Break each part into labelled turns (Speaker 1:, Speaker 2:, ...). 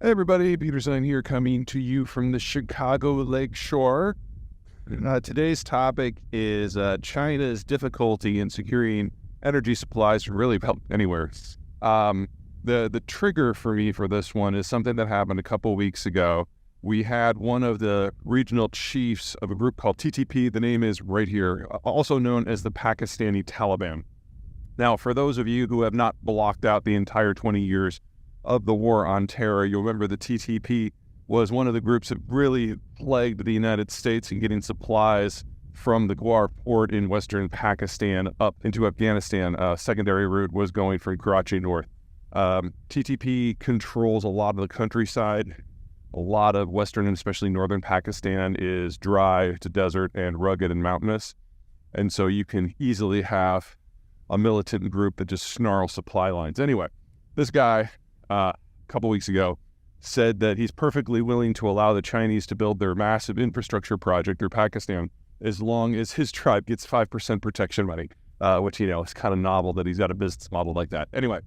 Speaker 1: Hey everybody, Peter Zeihan here coming to you from the Chicago Lake Shore. Today's topic is China's difficulty in securing energy supplies from really about anywhere. The trigger for me for this one is something that happened a couple weeks ago. We had one of the regional chiefs of a group called TTP, the name is right here, also known as the Pakistani Taliban. Now, for those of you who have not blocked out the entire 20 years of the war on terror, you'll remember the TTP was one of the groups that really plagued the United States in getting supplies from the Gwar port in western Pakistan up into Afghanistan. Secondary route was going from Karachi north. TTP controls a lot of the countryside. A lot of western and especially northern Pakistan is dry to desert and rugged and mountainous. And so you can easily have a militant group that just snarls supply lines. Anyway, this guy a couple weeks ago said that he's perfectly willing to allow the Chinese to build their massive infrastructure project through Pakistan as long as his tribe gets 5% protection money, which, is kind of novel that he's got a business model like that. Anyway,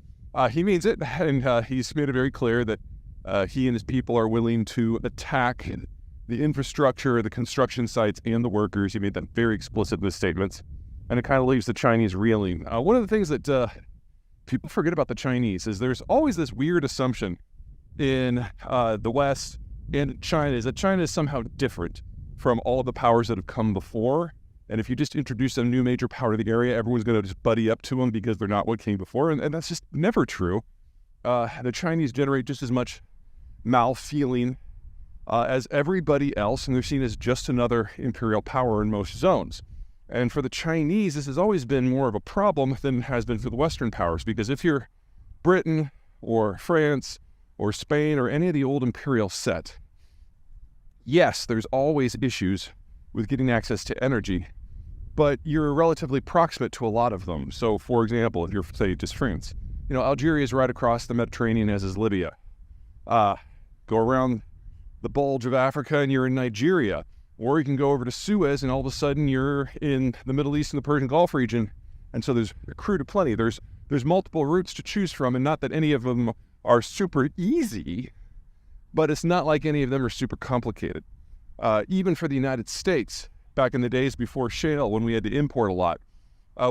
Speaker 1: he means it, and he's made it very clear that he and his people are willing to attack the infrastructure, the construction sites, and the workers. He made that very explicit in his statements, and it kind of leaves the Chinese reeling. One of the things that people forget about the Chinese is there's always this weird assumption in the West and China is that China is somehow different from all of the powers that have come before. And if you just introduce a new major power to the area, everyone's going to just buddy up to them because they're not what came before. And that's just never true. The Chinese generate just as much mal-feeling as everybody else, and they're seen as just another imperial power in most zones. And for the Chinese, this has always been more of a problem than it has been for the Western powers, because if you're Britain or France or Spain or any of the old imperial set, yes, there's always issues with getting access to energy, but you're relatively proximate to a lot of them. So, for example, if you're, say, just France, Algeria is right across the Mediterranean, as is Libya. Go around the bulge of Africa and you're in Nigeria. Or you can go over to Suez and all of a sudden you're in the Middle East and the Persian Gulf region. And so there's crude aplenty. There's multiple routes to choose from, and not that any of them are super easy, but it's not like any of them are super complicated. Even for the United States, back in the days before shale, when we had to import a lot,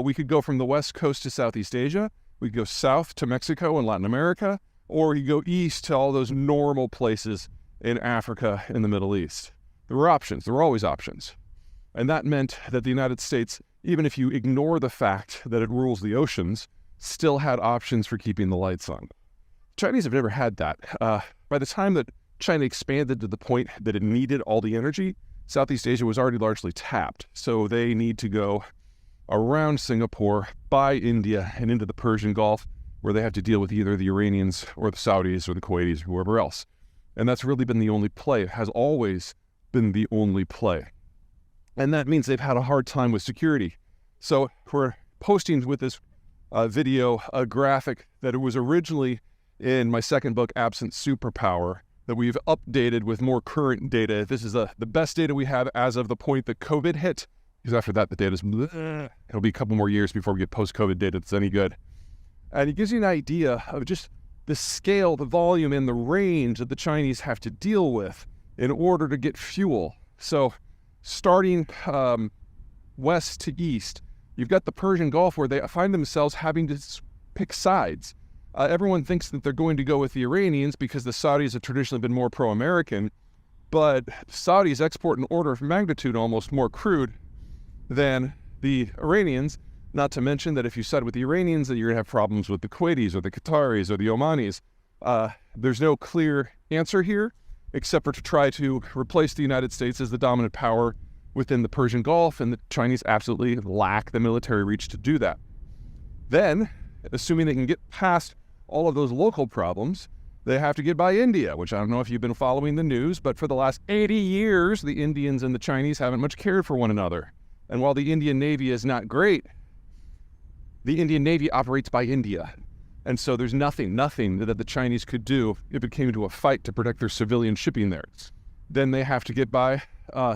Speaker 1: we could go from the West Coast to Southeast Asia. We could go south to Mexico and Latin America, or you go east to all those normal places in Africa and the Middle East. There were options. There were always options. And that meant that the United States, even if you ignore the fact that it rules the oceans, still had options for keeping the lights on. Chinese have never had that. By the time that China expanded to the point that it needed all the energy, Southeast Asia was already largely tapped. So they need to go around Singapore, by India, and into the Persian Gulf, where they have to deal with either the Iranians or the Saudis or the Kuwaitis or whoever else. And that's really been the only play. It has always been the only play. And that means they've had a hard time with security. So we're posting with this video a graphic that it was originally in my second book, Absent Superpower, that we've updated with more current data. This is the best data we have as of the point that COVID hit, because after that the data's it'll be a couple more years before we get post-COVID data that's any good. And it gives you an idea of just the scale, the volume, and the range that the Chinese have to deal with in order to get fuel. So starting west to east, you've got the Persian Gulf where they find themselves having to pick sides. Everyone thinks that they're going to go with the Iranians because the Saudis have traditionally been more pro-American, but Saudis export an order of magnitude almost more crude than the Iranians, not to mention that if you side with the Iranians, then you're going to have problems with the Kuwaitis or the Qataris or the Omanis. There's no clear answer here, except for to try to replace the United States as the dominant power within the Persian Gulf, and the Chinese absolutely lack the military reach to do that. Then, assuming they can get past all of those local problems, they have to get by India, which I don't know if you've been following the news, but for the last 80 years, the Indians and the Chinese haven't much cared for one another. And while the Indian Navy is not great, the Indian Navy operates by India. And so there's nothing that the Chinese could do if it came to a fight to protect their civilian shipping there. Then they have to get by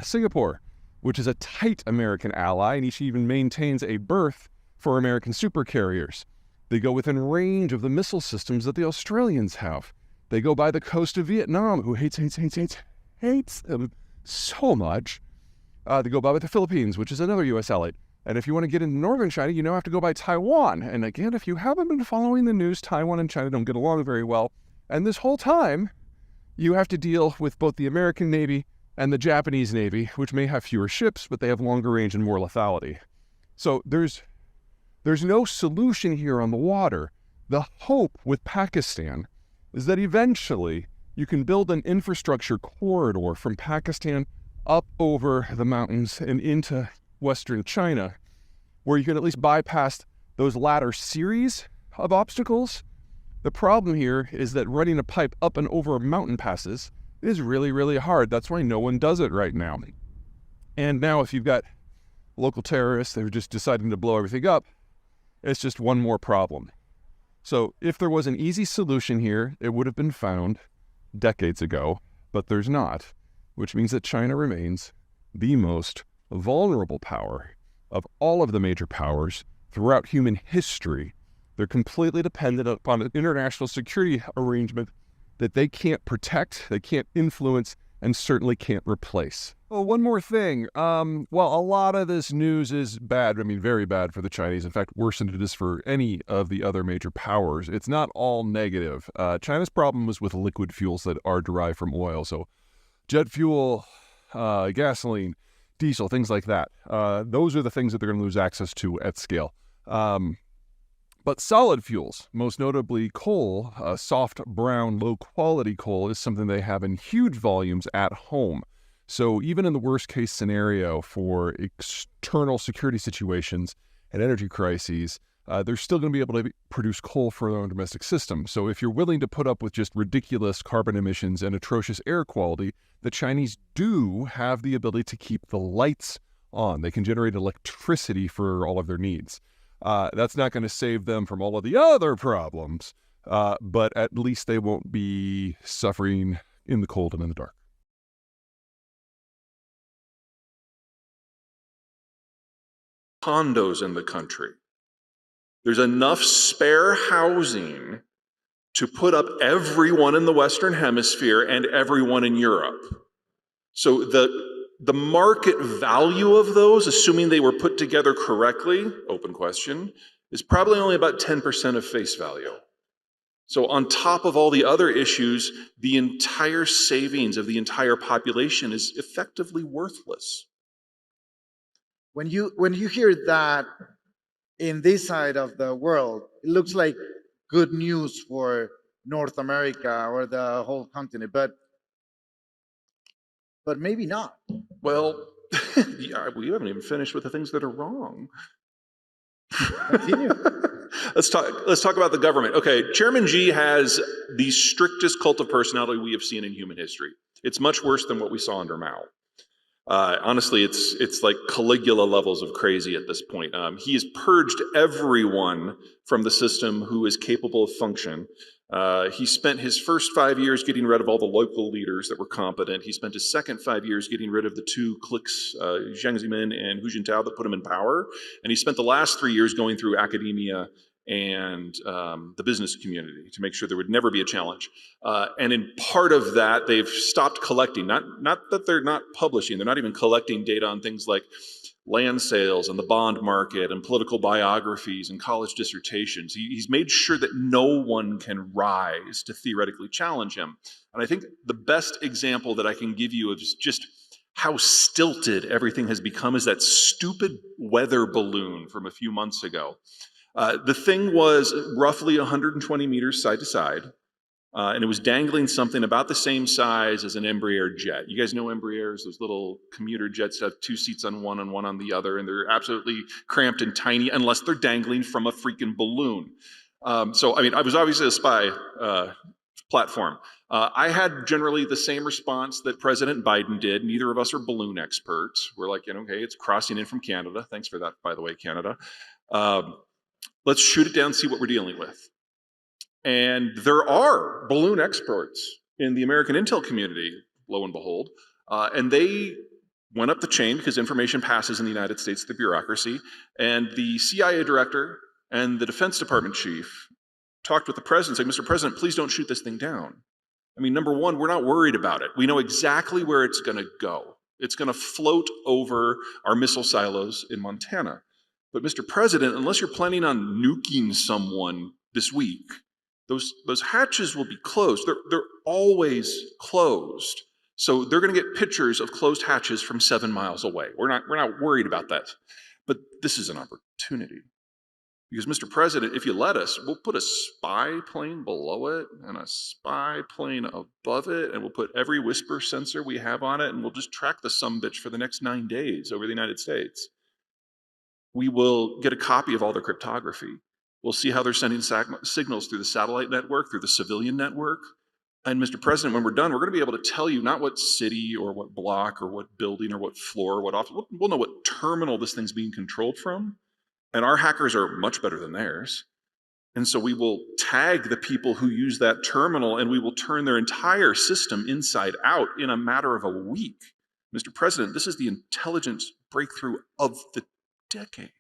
Speaker 1: Singapore, which is a tight American ally, and each even maintains a berth for American supercarriers. They go within range of the missile systems that the Australians have. They go by the coast of Vietnam, who hates them so much. They go by the Philippines, which is another U.S. ally. And if you want to get into northern China, you now have to go by Taiwan. And again, if you haven't been following the news, Taiwan and China don't get along very well. And this whole time, you have to deal with both the American Navy and the Japanese Navy, which may have fewer ships, but they have longer range and more lethality. So there's no solution here on the water. The hope with Pakistan is that eventually you can build an infrastructure corridor from Pakistan up over the mountains and into Western China, where you can at least bypass those latter series of obstacles. The problem here is that running a pipe up and over mountain passes is really, really hard. That's why no one does it right now. And now if you've got local terrorists that are just deciding to blow everything up, it's just one more problem. So if there was an easy solution here, it would have been found decades ago, but there's not, which means that China remains the most vulnerable power of all of the major powers throughout human history. They're completely dependent upon an international security arrangement that they can't protect, they can't influence, and certainly can't replace. Oh, one more thing. Well, a lot of this news is bad. I mean, very bad for the Chinese. In fact, worse than it is for any of the other major powers. It's not all negative. China's problem was with liquid fuels that are derived from oil. So jet fuel, gasoline, diesel, things like that. Those are the things that they're going to lose access to at scale. But solid fuels, most notably coal, soft, brown, low-quality coal, is something they have in huge volumes at home. So even in the worst-case scenario for external security situations and energy crises, they're still going to be able to produce coal for their own domestic system. So if you're willing to put up with just ridiculous carbon emissions and atrocious air quality, the Chinese do have the ability to keep the lights on. They can generate electricity for all of their needs. That's not going to save them from all of the other problems, but at least they won't be suffering in the cold and in the dark.
Speaker 2: Condos in the country. There's enough spare housing to put up everyone in the Western Hemisphere and everyone in Europe. So the market value of those, assuming they were put together correctly, open question, is probably only about 10% of face value. So on top of all the other issues, the entire savings of the entire population is effectively worthless.
Speaker 3: When you hear that in this side of the world, it looks like good news for North America or the whole continent, but maybe not.
Speaker 2: Well, yeah, we haven't even finished with the things that are wrong.
Speaker 3: Continue.
Speaker 2: Let's talk about the government. Okay, Chairman Xi has the strictest cult of personality we have seen in human history. It's much worse than what we saw under Mao. Honestly, it's like Caligula levels of crazy at this point. He has purged everyone from the system who is capable of function. He spent his first 5 years getting rid of all the local leaders that were competent. He spent his second 5 years getting rid of the two cliques, Jiang Zemin and Hu Jintao, that put him in power. And he spent the last 3 years going through academia and the business community to make sure there would never be a challenge. And in part of that, they've stopped collecting, not that they're not publishing, they're not even collecting data on things like land sales and the bond market and political biographies and college dissertations. He's made sure that no one can rise to theoretically challenge him. And I think the best example that I can give you of just how stilted everything has become is that stupid weather balloon from a few months ago. The thing was roughly 120 meters side to side, and it was dangling something about the same size as an Embraer jet. You guys know Embraers, those little commuter jets that have 2 seats on one and one on the other, and they're absolutely cramped and tiny unless they're dangling from a freaking balloon. So, I mean, I was obviously a spy platform. I had generally the same response that President Biden did. Neither of us are balloon experts. We're like, okay, it's crossing in from Canada. Thanks for that, by the way, Canada. Let's shoot it down and see what we're dealing with. And there are balloon experts in the American intel community, lo and behold, and they went up the chain because information passes in the United States, the bureaucracy, and the CIA director and the Defense Department chief talked with the president saying, Mr. President, please don't shoot this thing down. I mean, number one, we're not worried about it. We know exactly where it's going to go. It's going to float over our missile silos in Montana. But Mr. President, unless you're planning on nuking someone this week, those hatches will be closed. They're always closed. So they're going to get pictures of closed hatches from 7 miles away. We're not worried about that. But this is an opportunity. Because, Mr. President, if you let us, we'll put a spy plane below it and a spy plane above it, and we'll put every whisper sensor we have on it, and we'll just track the sumbitch for the next 9 days over the United States. We will get a copy of all their cryptography. We'll see how they're sending signals through the satellite network, through the civilian network. And, Mr. President, when we're done, we're going to be able to tell you not what city or what block or what building or what floor or what office. We'll know what terminal this thing's being controlled from. And our hackers are much better than theirs. And so we will tag the people who use that terminal, and we will turn their entire system inside out in a matter of a week. Mr. President, this is the intelligence breakthrough of the decade.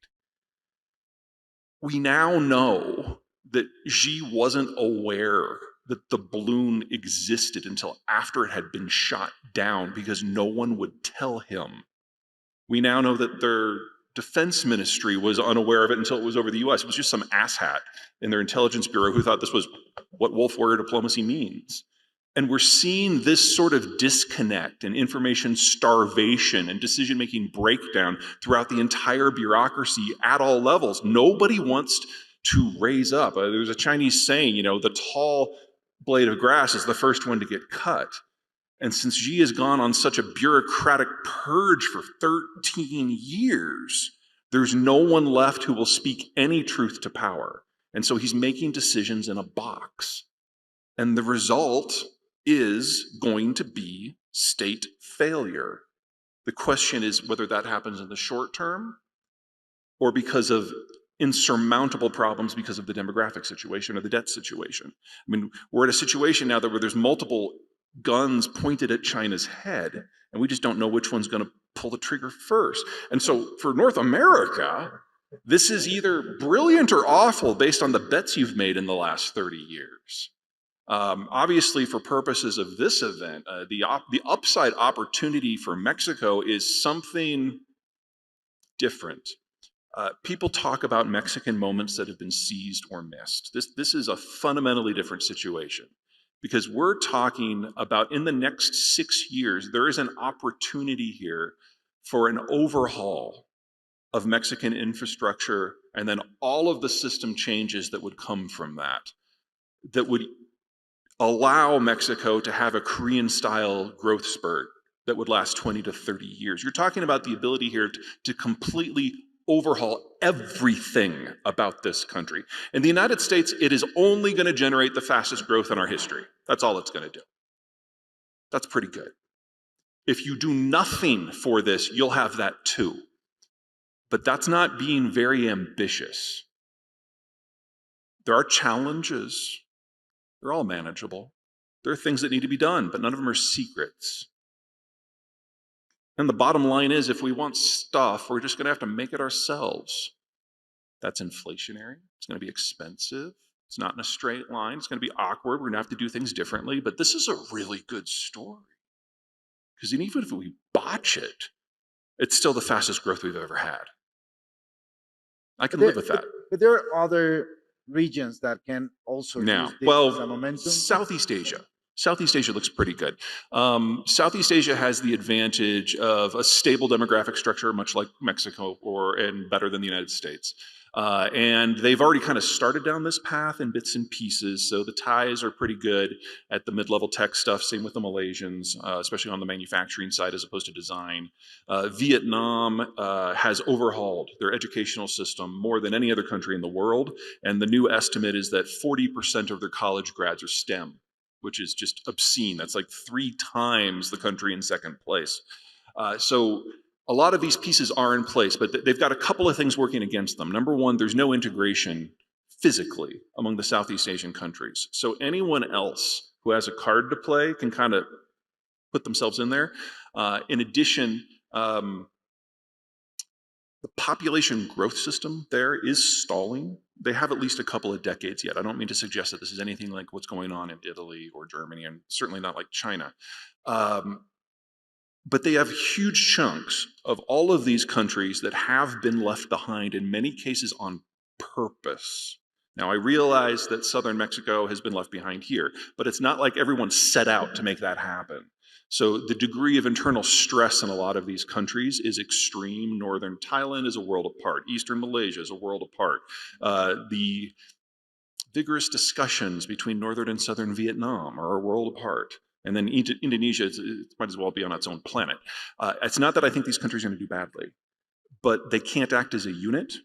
Speaker 2: We now know that Xi wasn't aware that the balloon existed until after it had been shot down because no one would tell him. We now know that their defense ministry was unaware of it until it was over the US. It was just some asshat in their intelligence bureau who thought this was what Wolf warrior diplomacy means. And we're seeing this sort of disconnect and information starvation and decision-making breakdown throughout the entire bureaucracy at all levels. Nobody wants to raise up. There's a Chinese saying, the tall blade of grass is the first one to get cut. And since Xi has gone on such a bureaucratic purge for 13 years, there's no one left who will speak any truth to power. And so he's making decisions in a box. And the result is going to be state failure. The question is whether that happens in the short term or because of insurmountable problems because of the demographic situation or the debt situation. I mean, we're at a situation now where there's multiple guns pointed at China's head, and we just don't know which one's going to pull the trigger first. And so for North America, this is either brilliant or awful based on the bets you've made in the last 30 years. Obviously, for purposes of this event, the upside opportunity for Mexico is something different. People talk about Mexican moments that have been seized or missed. This is a fundamentally different situation. Because we're talking about in the next 6 years, there is an opportunity here for an overhaul of Mexican infrastructure and then all of the system changes that would come from that would allow Mexico to have a Korean-style growth spurt that would last 20 to 30 years. You're talking about the ability here to completely overhaul everything about this country. In the United States, it is only going to generate the fastest growth in our history. That's all it's going to do. That's pretty good. If you do nothing for this, you'll have that too. But that's not being very ambitious. There are challenges. They're all manageable. There are things that need to be done, but none of them are secrets. And the bottom line is, if we want stuff, we're just going to have to make it ourselves. That's inflationary. It's going to be expensive. It's not in a straight line. It's going to be awkward. We're going to have to do things differently. But this is a really good story. Because even if we botch it, it's still the fastest growth we've ever had. I can live with that.
Speaker 3: But there are other regions that can also use this as a momentum.
Speaker 2: Southeast Asia. Southeast Asia looks pretty good. Southeast Asia has the advantage of a stable demographic structure, much like Mexico, and better than the United States. And they've already kind of started down this path in bits and pieces, so the Thais are pretty good at the mid-level tech stuff, same with the Malaysians, especially on the manufacturing side as opposed to design. Vietnam has overhauled their educational system more than any other country in the world, and the new estimate is that 40% of their college grads are STEM, which is just obscene. That's like 3 times the country in second place. So a lot of these pieces are in place, but they've got a couple of things working against them. Number one, there's no integration physically among the Southeast Asian countries. So anyone else who has a card to play can kind of put themselves in there. In addition, the the population growth system there is stalling. They have at least a couple of decades yet. I don't mean to suggest that this is anything like what's going on in Italy or Germany, and certainly not like China. But they have huge chunks of all of these countries that have been left behind, in many cases on purpose. Now, I realize that southern Mexico has been left behind here, but it's not like everyone set out to make that happen. So the degree of internal stress in a lot of these countries is extreme. Northern Thailand is a world apart. Eastern Malaysia is a world apart. The vigorous discussions between northern and southern Vietnam are a world apart. And then Indonesia it might as well be on its own planet. It's not that I think these countries are going to do badly, but they can't act as a unit.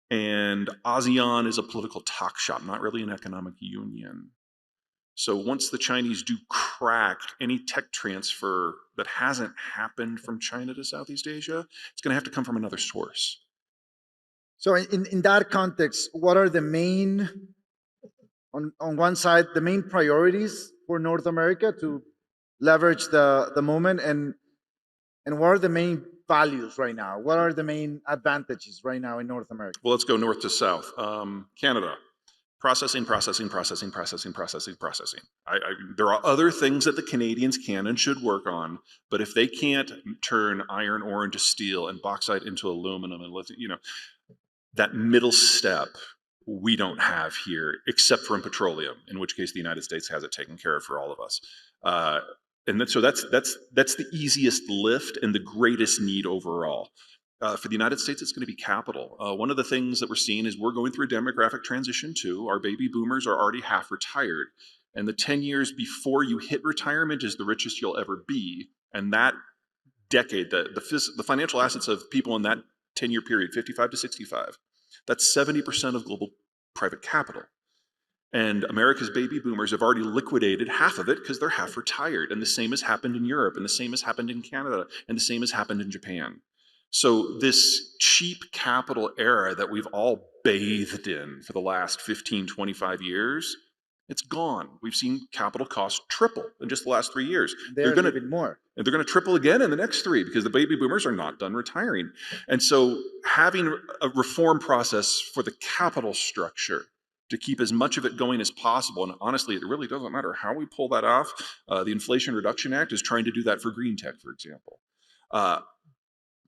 Speaker 2: And ASEAN is a political talk shop, not really an economic union. So once the Chinese do crack any tech transfer that hasn't happened from China to Southeast Asia, it's going to have to come from another source.
Speaker 3: So in that context, what are the main, on one side, the main priorities for North America to leverage the moment, and what are the main values right now? What are the main advantages right now in North America?
Speaker 2: Well, let's go north to south. Canada. Processing. There are other things that the Canadians can and should work on, but if they can't turn iron ore into steel and bauxite into aluminum and lithium, that middle step we don't have here, except for in petroleum, in which case the United States has it taken care of for all of us. So that's the easiest lift and the greatest need overall. For the United States, it's going to be capital. One of the things that we're seeing is we're going through a demographic transition too. Our baby boomers are already half retired. And the 10 years before you hit retirement is the richest you'll ever be. And that decade, the financial assets of people in that 10-year period, 55 to 65, that's 70% of global private capital. And America's baby boomers have already liquidated half of it because they're half retired. And the same has happened in Europe, and the same has happened in Canada, and the same has happened in Japan. So this cheap capital era that we've all bathed in for the last 15, 25 years, it's gone. We've seen capital costs triple in just the last 3 years.
Speaker 3: They're going to be more.
Speaker 2: And they're going to triple again in the next 3 because the baby boomers are not done retiring. And so having a reform process for the capital structure to keep as much of it going as possible, and honestly, it really doesn't matter how we pull that off. The Inflation Reduction Act is trying to do that for green tech, for example.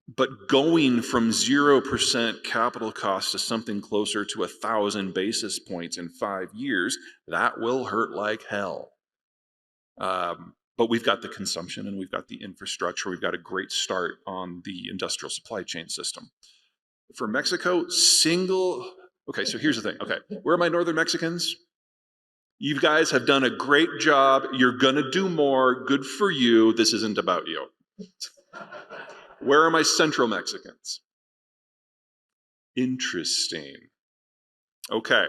Speaker 2: But going from 0% capital costs to something closer to 1,000 basis points in 5 years, that will hurt like hell. But we've got the consumption and we've got the infrastructure. We've got a great start on the industrial supply chain system. For Mexico, okay, so here's the thing. Okay, where are my northern Mexicans? You guys have done a great job. You're going to do more. Good for you. This isn't about you. Where are my central Mexicans? Interesting. Okay.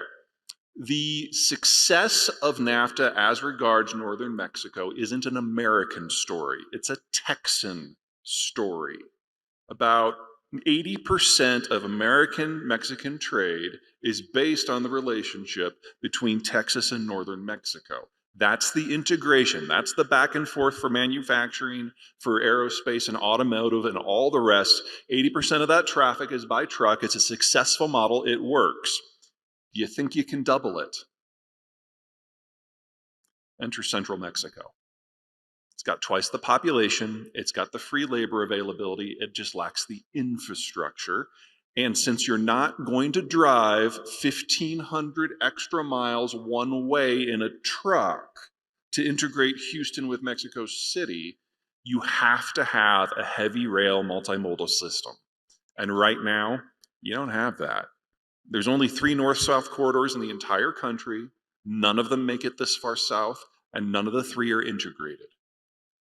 Speaker 2: The success of NAFTA as regards northern Mexico isn't an American story. It's a Texan story. About 80% of American-Mexican trade is based on the relationship between Texas and northern Mexico. That's the integration. That's the back and forth for manufacturing, for aerospace and automotive and all the rest. 80% of that traffic is by truck. It's a successful model. It works. Do you think you can double it? Enter central Mexico. It's got twice the population. It's got the free labor availability. It just lacks the infrastructure. And since you're not going to drive 1,500 extra miles one way in a truck to integrate Houston with Mexico City, you have to have a heavy rail multimodal system. And right now, you don't have that. There's only 3 north-south corridors in the entire country. None of them make it this far south, and none of the 3 are integrated.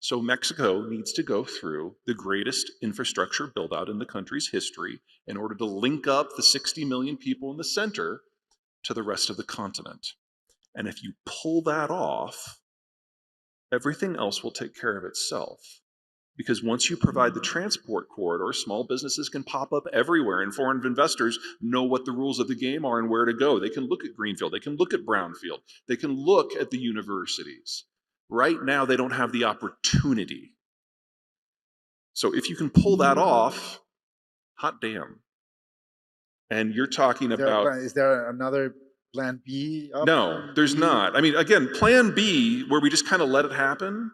Speaker 2: So Mexico needs to go through the greatest infrastructure build-out in the country's history in order to link up the 60 million people in the center to the rest of the continent. And if you pull that off, everything else will take care of itself. Because once you provide the transport corridor, small businesses can pop up everywhere, and foreign investors know what the rules of the game are and where to go. They can look at Greenfield, they can look at Brownfield, they can look at the universities. Right now, they don't have the opportunity. So if you can pull that off, Hot damn. And you're talking about...
Speaker 3: Is there another plan B
Speaker 2: No,
Speaker 3: option?
Speaker 2: there's not. I mean, again, plan B, where we just kind of let it happen,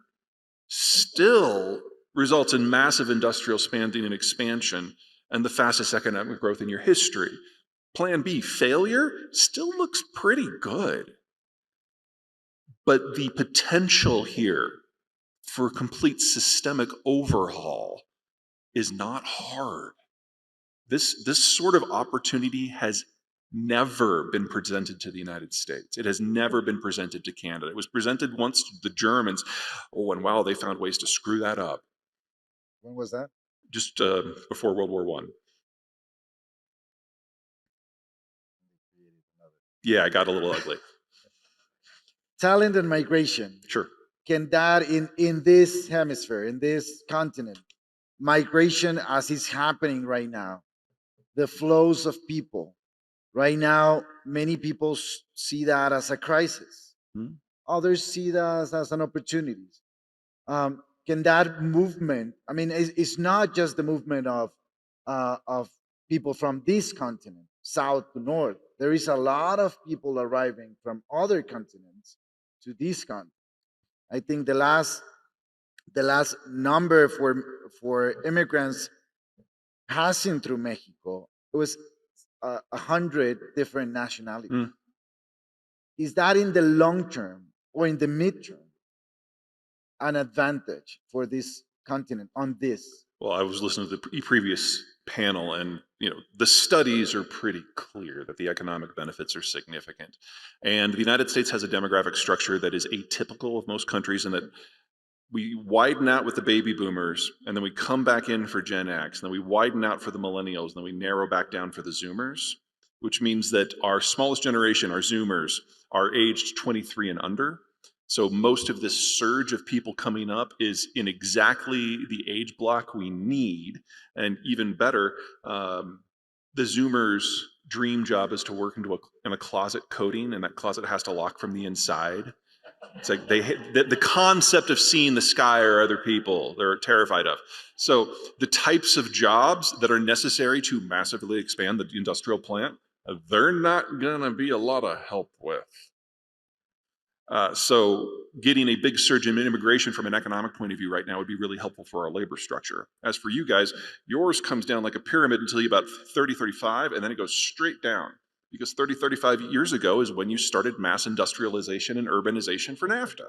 Speaker 2: still results in massive industrial spending and expansion and the fastest economic growth in your history. Plan B, failure, still looks pretty good. But the potential here for complete systemic overhaul is not hard. This sort of opportunity has never been presented to the United States. It has never been presented to Canada. It was presented once to the Germans. Oh, and wow, they found ways to screw that up.
Speaker 3: When was that?
Speaker 2: Just before World War I. Yeah, it got a little ugly.
Speaker 3: Talent and migration.
Speaker 2: Sure.
Speaker 3: Can that, in this hemisphere, in this continent, migration as is happening right now, the flows of people, right now, many people see that as a crisis. Others see that as an opportunity. Can that movement, I mean, it's not just the movement of people from this continent, south to north. There is a lot of people arriving from other continents to this continent. I think the last number for immigrants passing through Mexico, it was 100 different nationalities. Is that in the long term or in the midterm an advantage for this continent on this?
Speaker 2: Well, I was listening to the previous panel, and the studies are pretty clear that the economic benefits are significant. And the United States has a demographic structure that is atypical of most countries, in that we widen out with the baby boomers, and then we come back in for Gen X, and then we widen out for the millennials, and then we narrow back down for the Zoomers, which means that our smallest generation, our Zoomers, are aged 23 and under. So most of this surge of people coming up is in exactly the age block we need. And even better, the Zoomers' dream job is to work in a closet coding, and that closet has to lock from the inside. It's like the concept of seeing the sky or other people, they're terrified of. So the types of jobs that are necessary to massively expand the industrial plant, they're not going to be a lot of help with. So getting a big surge in immigration from an economic point of view right now would be really helpful for our labor structure. As for you guys, yours comes down like a pyramid until you about 30, 35, and then it goes straight down. Because 30, 35 years ago is when you started mass industrialization and urbanization for NAFTA.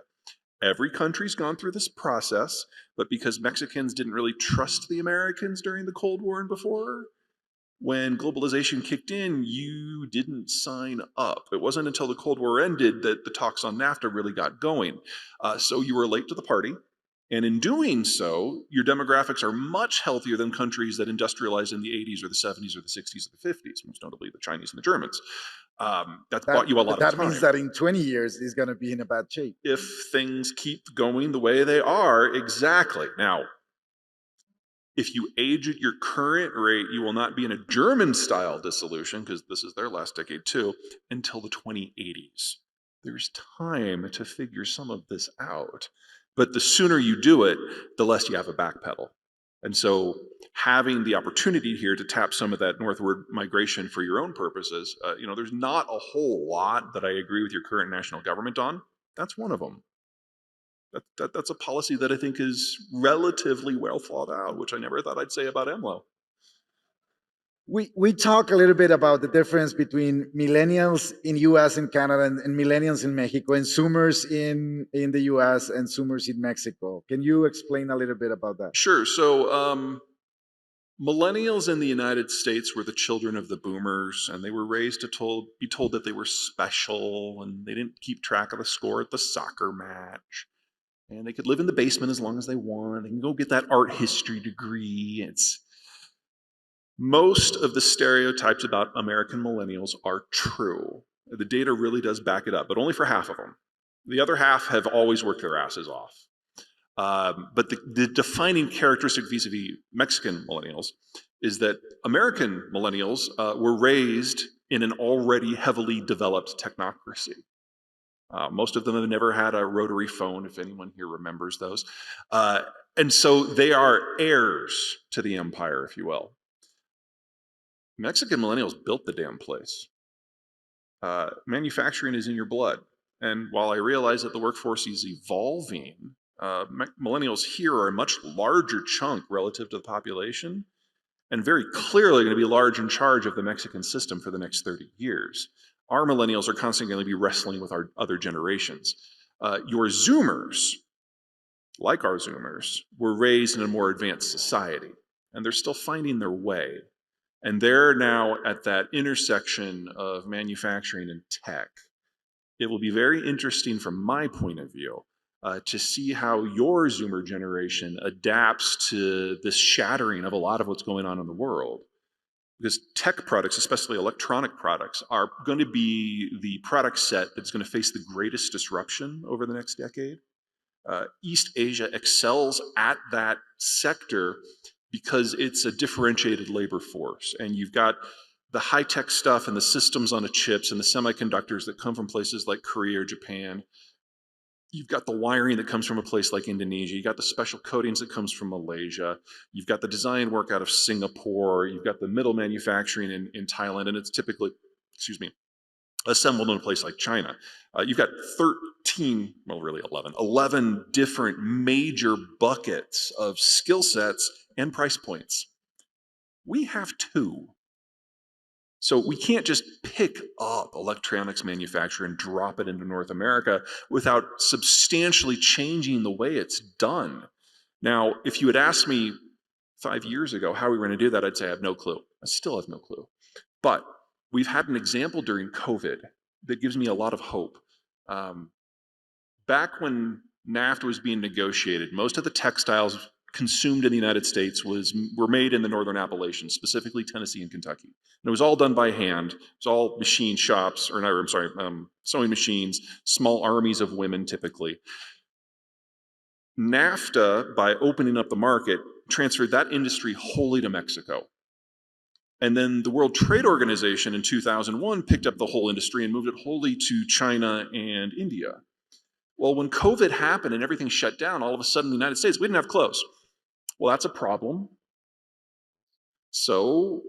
Speaker 2: Every country's gone through this process, but because Mexicans didn't really trust the Americans during the Cold War and before, when globalization kicked in, you didn't sign up. It wasn't until the Cold War ended that the talks on NAFTA really got going. So you were late to the party. And in doing so, your demographics are much healthier than countries that industrialized in the 80s or the 70s or the 60s or the 50s, most notably the Chinese and the Germans. That's bought you a lot of time.
Speaker 3: That means that in 20 years, it's going to be in a bad shape.
Speaker 2: If things keep going the way they are, exactly. Now, if you age at your current rate, you will not be in a German-style dissolution, because this is their last decade too, until the 2080s. There's time to figure some of this out. But the sooner you do it, the less you have a backpedal. And so having the opportunity here to tap some of that northward migration for your own purposes, there's not a whole lot that I agree with your current national government on. That's one of them. That's a policy that I think is relatively well thought out, which I never thought I'd say about EMLO.
Speaker 3: We talk a little bit about the difference between millennials in US and Canada and millennials in Mexico, and Zoomers in the US and Zoomers in Mexico. Can you explain a little bit about that?
Speaker 2: Sure. So millennials in the United States were the children of the boomers, and they were raised to be told that they were special, and they didn't keep track of the score at the soccer match. And they could live in the basement as long as they want. They can go get that art history degree. Most of the stereotypes about American millennials are true. The data really does back it up, but only for half of them. The other half have always worked their asses off. But the defining characteristic vis-a-vis Mexican millennials is that American millennials were raised in an already heavily developed technocracy. Most of them have never had a rotary phone, if anyone here remembers those. And so they are heirs to the empire, if you will. Mexican millennials built the damn place. Manufacturing is in your blood. And while I realize that the workforce is evolving, millennials here are a much larger chunk relative to the population, and very clearly going to be large in charge of the Mexican system for the next 30 years. Our millennials are constantly going to be wrestling with our other generations. Your Zoomers, like our Zoomers, were raised in a more advanced society, and they're still finding their way. And they're now at that intersection of manufacturing and tech. It will be very interesting from my point of view to see how your Zoomer generation adapts to this shattering of a lot of what's going on in the world. Because tech products, especially electronic products, are going to be the product set that's going to face the greatest disruption over the next decade. East Asia excels at that sector because it's a differentiated labor force. And you've got the high-tech stuff and the systems on the chips and the semiconductors that come from places like Korea or Japan. You've got the wiring that comes from a place like Indonesia. You've got the special coatings that comes from Malaysia. You've got the design work out of Singapore. You've got the middle manufacturing in Thailand, and it's typically, assembled in a place like China. You've got 13, well, really 11 different major buckets of skill sets and price points. We have 2. So we can't just pick up electronics manufacture and drop it into North America without substantially changing the way it's done. Now, if you had asked me 5 years ago how we were going to do that, I'd say I have no clue. I still have no clue. But we've had an example during COVID that gives me a lot of hope. Back when NAFTA was being negotiated, most of the textiles consumed in the United States were made in the Northern Appalachians, specifically Tennessee and Kentucky. And it was all done by hand. It was all machine shops, sewing machines, small armies of women typically. NAFTA, by opening up the market, transferred that industry wholly to Mexico. And then the World Trade Organization in 2001 picked up the whole industry and moved it wholly to China and India. Well, when COVID happened and everything shut down, all of a sudden in the United States, we didn't have clothes. Well, that's a problem. So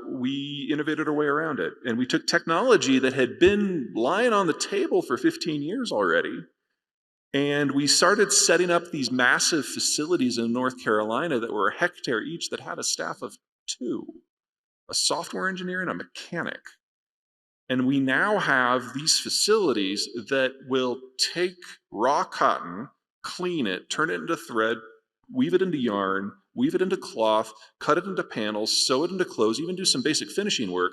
Speaker 2: we innovated our way around it. And we took technology that had been lying on the table for 15 years already, and we started setting up these massive facilities in North Carolina that were a hectare each that had a staff of 2, a software engineer and a mechanic. And we now have these facilities that will take raw cotton, clean it, turn it into thread, weave it into yarn, weave it into cloth, cut it into panels, sew it into clothes, even do some basic finishing work.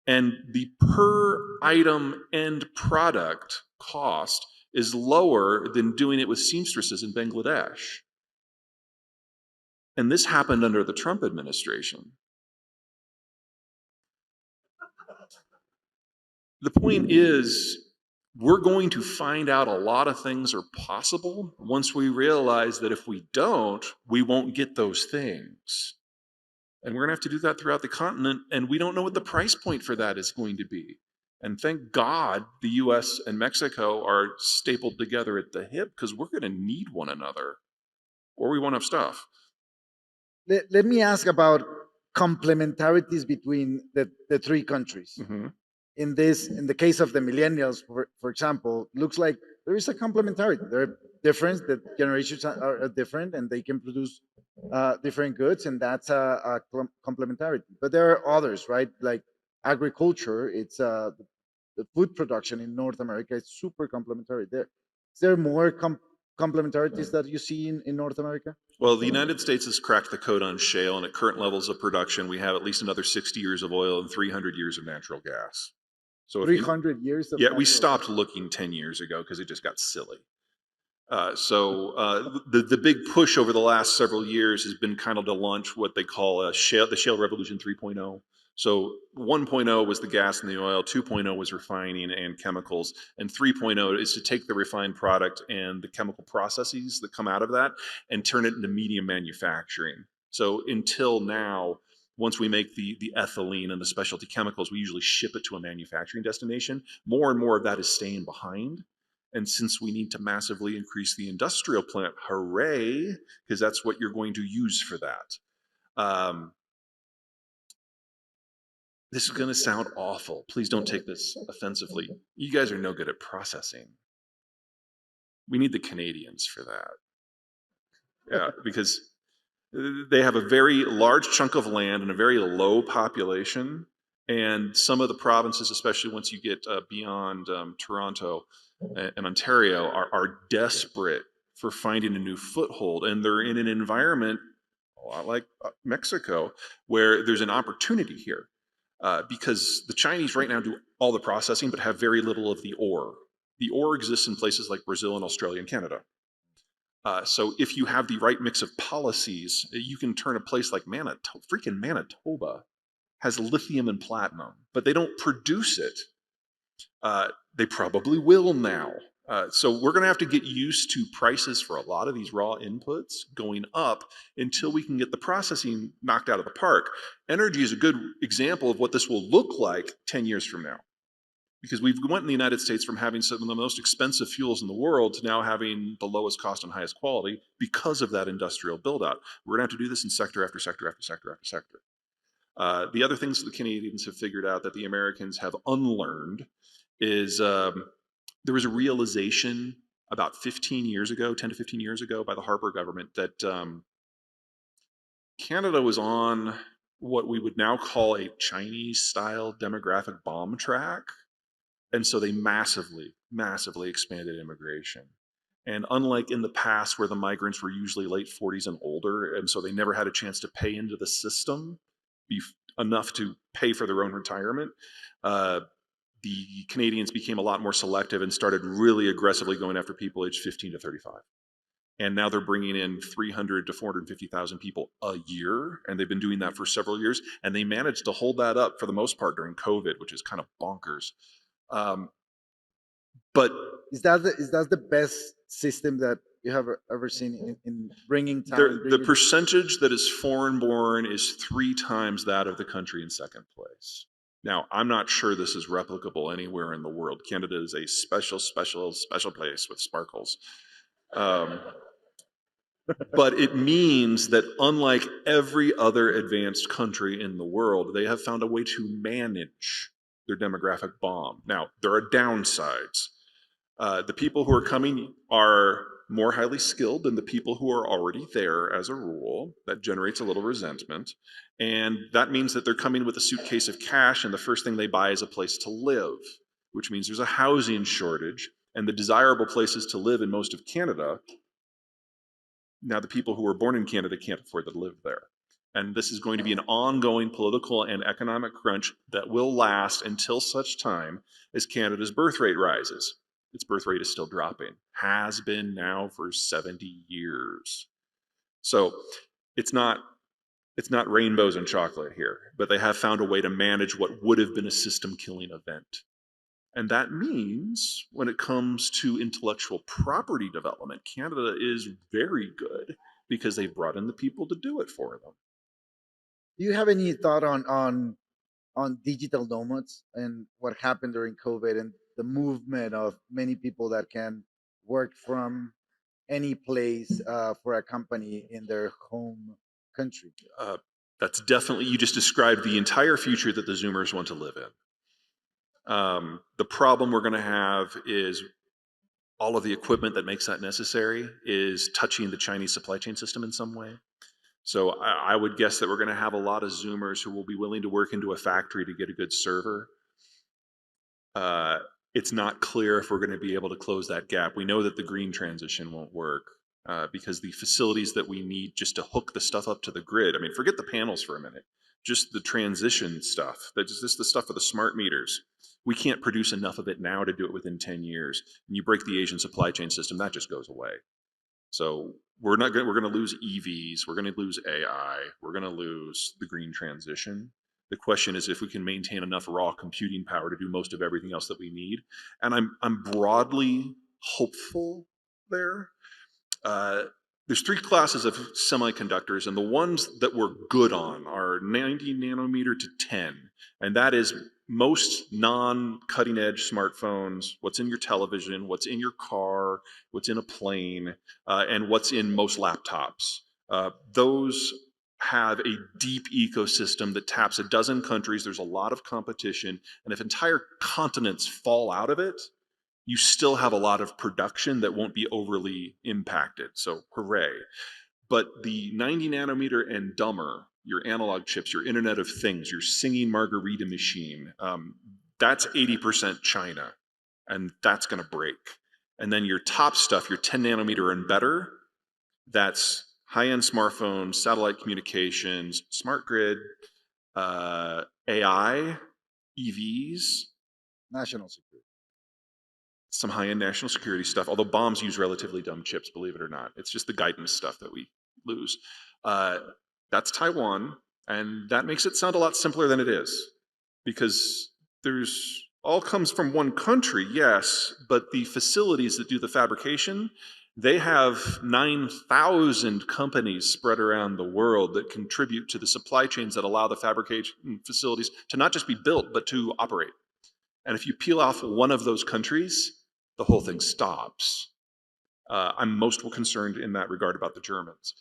Speaker 2: And the per item end product cost is lower than doing it with seamstresses in Bangladesh. And this happened under the Trump administration. The point is, we're going to find out a lot of things are possible once we realize that if we don't, we won't get those things. And we're going to have to do that throughout the continent, and we don't know what the price point for that is going to be. And thank God the US and Mexico are stapled together at the hip, because we're going to need one another, or we won't have stuff.
Speaker 3: Let me ask about complementarities between the 3 countries.
Speaker 2: Mm-hmm.
Speaker 3: In the case of the millennials, for example, looks like there is a complementarity. They're different, the generations are different, and they can produce different goods, and that's a complementarity. But there are others, right? Like agriculture, it's the food production in North America is super complementary. Is there more complementarities that you see in North America?
Speaker 2: Well, the United States has cracked the code on shale, and at current levels of production, we have at least another 60 years of oil and 300 years of natural gas. So
Speaker 3: 300 years of
Speaker 2: we stopped looking 10 years ago because it just got silly. The big push over the last several years has been kind of to launch what they call the shale revolution 3.0. So 1.0 was the gas and the oil, 2.0 was refining and chemicals, and 3.0 is to take the refined product and the chemical processes that come out of that and turn it into medium manufacturing. So until now, once we make the ethylene and the specialty chemicals, we usually ship it to a manufacturing destination. More and more of that is staying behind. And since we need to massively increase the industrial plant, hooray, because that's what you're going to use for that. this is going to sound awful. Please don't take this offensively. You guys are no good at processing. We need the Canadians for that. Yeah, because they have a very large chunk of land and a very low population. And some of the provinces, especially once you get beyond Toronto and Ontario, are desperate for finding a new foothold. And they're in an environment a lot like Mexico, where there's an opportunity here. Because the Chinese right now do all the processing, but have very little of the ore. The ore exists in places like Brazil and Australia and Canada. So if you have the right mix of policies, you can turn a place like freaking Manitoba has lithium and platinum, but they don't produce it. They probably will now. So we're going to have to get used to prices for a lot of these raw inputs going up until we can get the processing knocked out of the park. Energy is a good example of what this will look like 10 years from now. Because we've went in the United States from having some of the most expensive fuels in the world to now having the lowest cost and highest quality because of that industrial build out. We're going to have to do this in sector after sector after sector after sector. The other things that the Canadians have figured out that the Americans have unlearned is there was a realization about 15 years ago, 10 to 15 years ago, by the Harper government that Canada was on what we would now call a Chinese-style demographic bomb track. And so they massively, massively expanded immigration. And unlike in the past where the migrants were usually late 40s and older, and so they never had a chance to pay into the system enough to pay for their own retirement, the Canadians became a lot more selective and started really aggressively going after people aged 15 to 35. And now they're bringing in 300 to 450,000 people a year, and they've been doing that for several years, and they managed to hold that up for the most part during COVID, which is kind of bonkers. But
Speaker 3: is that the best system that you have ever seen in bringing talent?
Speaker 2: The percentage that is foreign born is 3 times that of the country in second place. Now, I'm not sure this is replicable anywhere in the world. Canada is a special place with sparkles. But it means that unlike every other advanced country in the world, they have found a way to manage their demographic bomb. Now, there are downsides. The people who are coming are more highly skilled than the people who are already there as a rule. That generates a little resentment. And that means that they're coming with a suitcase of cash, and the first thing they buy is a place to live, which means there's a housing shortage. And the desirable places to live in most of Canada, now the people who were born in Canada can't afford to live there. And this is going to be an ongoing political and economic crunch that will last until such time as Canada's birth rate rises. Its birth rate is still dropping, has been now for 70 years. So it's not rainbows and chocolate here, but they have found a way to manage what would have been a system-killing event. And that means when it comes to intellectual property development, Canada is very good because they've brought in the people to do it for them.
Speaker 3: Do you have any thought on digital nomads and what happened during COVID and the movement of many people that can work from any place for a company in their home country?
Speaker 2: That's definitely, you just described the entire future that the Zoomers want to live in. The problem we're going to have is all of the equipment that makes that necessary is touching the Chinese supply chain system in some way. So I would guess that we're going to have a lot of Zoomers who will be willing to work into a factory to get a good server. It's not clear if we're going to be able to close that gap. We know that the green transition won't work because the facilities that we need just to hook the stuff up to the grid, I mean, forget the panels for a minute, just the transition stuff, that's just the stuff for the smart meters. We can't produce enough of it now to do it within 10 years. And you break the Asian supply chain system, that just goes away. So we're going to lose EVs, we're going to lose AI, we're going to lose the green transition. The question is if we can maintain enough raw computing power to do most of everything else that we need. And I'm broadly hopeful there. There's 3 classes of semiconductors, and the ones that we're good on are 90 nanometer to 10. And that is most non-cutting edge smartphones, what's in your television, what's in your car, what's in a plane, and what's in most laptops. Those have a deep ecosystem that taps a dozen countries. There's a lot of competition. And if entire continents fall out of it, you still have a lot of production that won't be overly impacted. So hooray. But the 90 nanometer and dumber, your analog chips, your Internet of Things, your singing margarita machine, that's 80% China. And that's going to break. And then your top stuff, your 10 nanometer and better, that's high-end smartphones, satellite communications, smart grid, AI, EVs,
Speaker 3: National security.
Speaker 2: some high-end national security stuff, although bombs use relatively dumb chips, believe it or not. It's just the guidance stuff that we lose. That's Taiwan, and that makes it sound a lot simpler than it is, because there's all comes from one country, yes, but the facilities that do the fabrication, they have 9,000 companies spread around the world that contribute to the supply chains that allow the fabrication facilities to not just be built, but to operate. And if you peel off one of those countries, the whole thing stops. I'm most concerned in that regard about the Germans.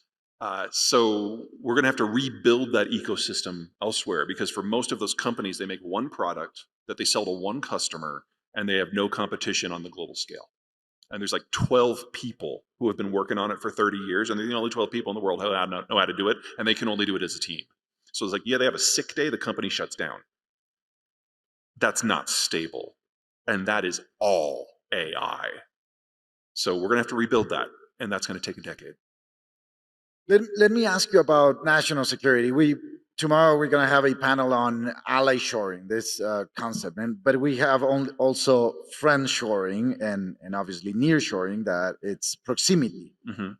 Speaker 2: So we're going to have to rebuild that ecosystem elsewhere, because for most of those companies, they make one product that they sell to one customer, and they have no competition on the global scale. And there's like 12 people who have been working on it for 30 years, and they're the only 12 people in the world who know how to do it, and they can only do it as a team. So it's like, yeah, they have a sick day, the company shuts down. That's not stable. And that is all AI. So we're going to have to rebuild that, and that's going to take a decade.
Speaker 3: Let me ask you about national security. Tomorrow we're going to have a panel on ally shoring, this concept, but we have also friend shoring and obviously near shoring, that it's proximity. There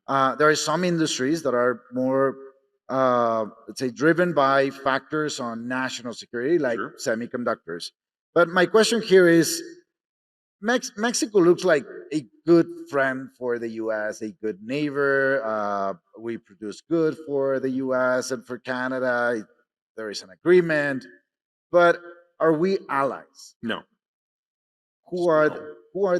Speaker 3: are some industries that are more, let's say, driven by factors on national security, like semiconductors. But my question here is, Mexico looks like a good friend for the US, a good neighbor. We produce good for the US and for Canada. There is an agreement. But are we allies?
Speaker 2: No.
Speaker 3: Who are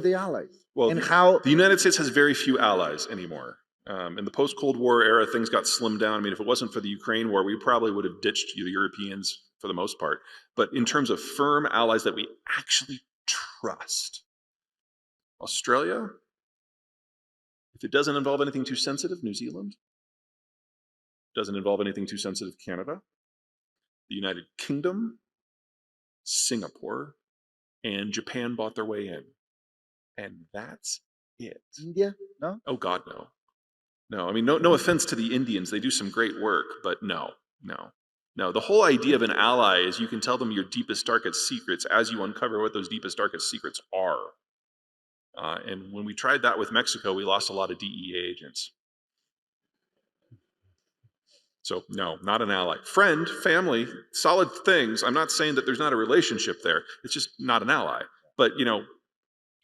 Speaker 3: the allies?
Speaker 2: Well,
Speaker 3: and how
Speaker 2: the United States has very few allies anymore. In the post-Cold War era, things got slimmed down. I mean, if it wasn't for the Ukraine war, we probably would have ditched the Europeans for the most part. But in terms of firm allies that we actually trust, Australia, if it doesn't involve anything too sensitive, New Zealand, doesn't involve anything too sensitive, Canada, the United Kingdom, Singapore, and Japan bought their way in. And that's it.
Speaker 3: India? No?
Speaker 2: Oh God, no. No, I mean, no offense to the Indians. They do some great work, but no. The whole idea of an ally is you can tell them your deepest, darkest secrets as you uncover what those deepest, darkest secrets are. And when we tried that with Mexico, we lost a lot of DEA agents. So no, not an ally. Friend, family, solid things. I'm not saying that there's not a relationship there. It's just not an ally. But, to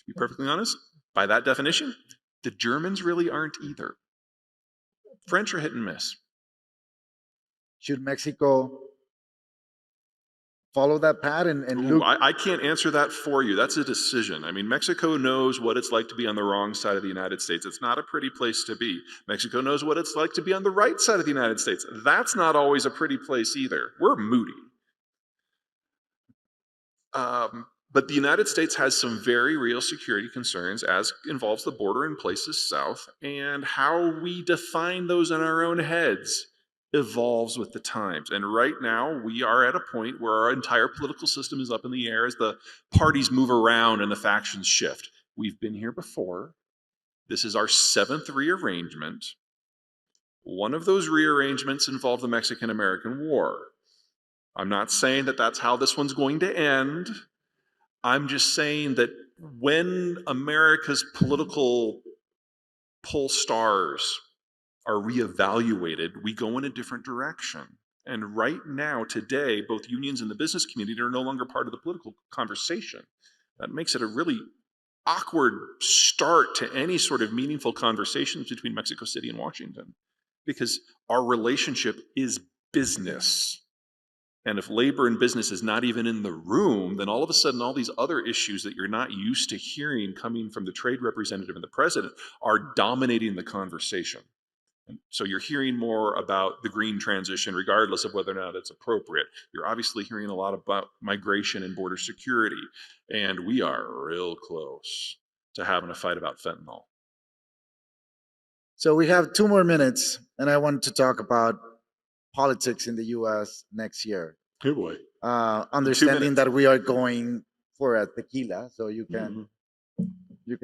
Speaker 2: be perfectly honest, by that definition, the Germans really aren't either. French are hit and miss.
Speaker 3: Should Mexico follow that path and look?
Speaker 2: I can't answer that for you. That's a decision. I mean, Mexico knows what it's like to be on the wrong side of the United States. It's not a pretty place to be. Mexico knows what it's like to be on the right side of the United States. That's not always a pretty place either. We're moody. But the United States has some very real security concerns, as involves the border in places south, and how we define those in our own heads evolves with the times. And right now, we are at a point where our entire political system is up in the air as the parties move around and the factions shift. We've been here before. This is our 7th rearrangement. One of those rearrangements involved the Mexican-American War. I'm not saying that that's how this one's going to end. I'm just saying that when America's political pole stars are reevaluated, we go in a different direction. And right now, today, both unions and the business community are no longer part of the political conversation. That makes it a really awkward start to any sort of meaningful conversations between Mexico City and Washington, because our relationship is business. And if labor and business is not even in the room, then all of a sudden all these other issues that you're not used to hearing coming from the trade representative and the president are dominating the conversation. So you're hearing more about the green transition, regardless of whether or not it's appropriate. You're obviously hearing a lot about migration and border security, and we are real close to having a fight about fentanyl.
Speaker 3: So we have 2 more minutes, and I want to talk about politics in the U.S. next year.
Speaker 2: Oh boy.
Speaker 3: Understanding
Speaker 2: minutes.
Speaker 3: that we are going for a tequila, so you can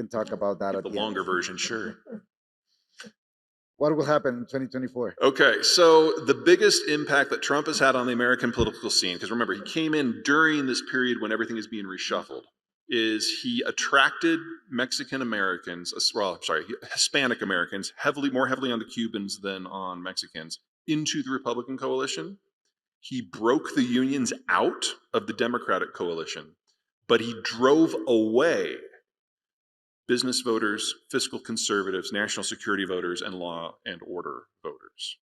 Speaker 3: talk about that
Speaker 2: Get
Speaker 3: at
Speaker 2: the
Speaker 3: the end.
Speaker 2: longer version, sure.
Speaker 3: What will happen in 2024?
Speaker 2: Okay, so the biggest impact that Trump has had on the American political scene, because remember, he came in during this period when everything is being reshuffled, is he attracted Mexican Americans, Hispanic Americans, more heavily on the Cubans than on Mexicans, into the Republican coalition. He broke the unions out of the Democratic coalition, but he drove away business voters, fiscal conservatives, national security voters, and law and order voters.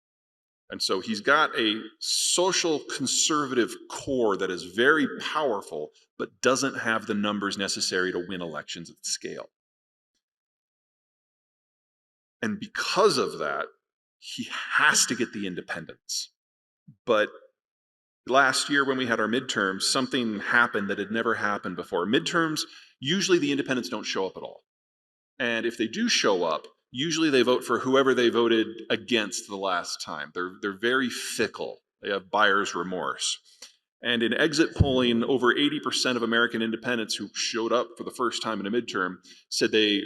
Speaker 2: And so he's got a social conservative core that is very powerful, but doesn't have the numbers necessary to win elections at scale. And because of that, he has to get the independents. But last year when we had our midterms, something happened that had never happened before. Midterms, usually the independents don't show up at all. And if they do show up, usually they vote for whoever they voted against the last time. They're very fickle. They have buyer's remorse. And in exit polling, over 80% of American independents who showed up for the first time in a midterm said they